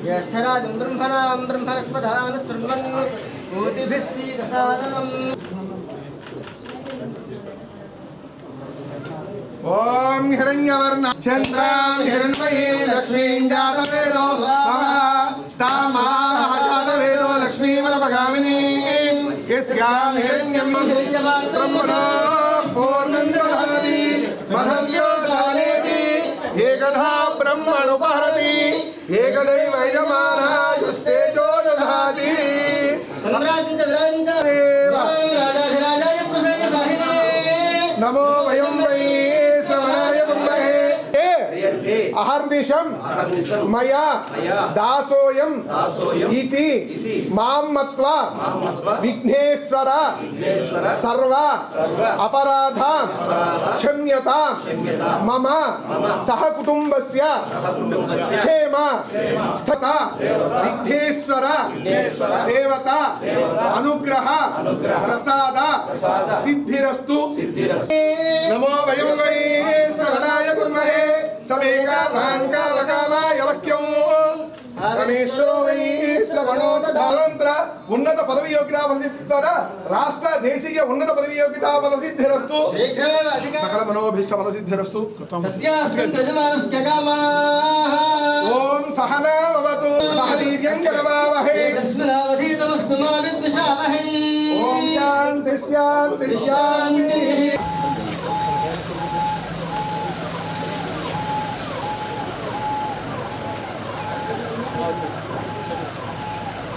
ज्येष्ठराजं ब्रह्मणां ब्रह्मणस्पदान् शृण्वन् कोटिभिस्तीदसादनम् ओम हिरण्यवर्ण चंद्रां हिरण्मयी लक्ष्मीं जातवेदो तामाहजातवेदो लक्ष्मीमलपगामिनी यस्यां हिरण्यं ब्रह्मणा पूर्णं ददाति मधव्यो दानेति एकधा ब्रह्मणुपहरति एकदैव यजमानायुस्तेजो ददाति नमो वयं वै श्रवणाय कुर्महे अहर्निशं मया दासोऽयं इति मां मत्वा विघ्नेश्वर सर्व अपराधां क्षम्यतां मम सहकुटुम्बस्य क्षेम स्थिता विघ्नेश्वर देवता अनुग्रह प्रसाद सिद्धिरस्तु नमो वयं वै श्रवणाय कुर्महे समेका भांकालकामाय वक्यं रमेश्वरो वै श्रवणो तथानंतर उन्नत पदवी योग्यता फलसिद्धिद्वारा राष्ट्र देशीय उन्नत पदवी योग्यता फलसिद्धिरस्तु सकल मनोभीष्ट फलसिद्धिरस्तु सत्यासंतजमानस्य कामाः ओम सहना भवतु सहवीर्यं करवावहै तस्मिन्नावधीतमस्तु मा विद्विषावहै ओम शांति शांति शांति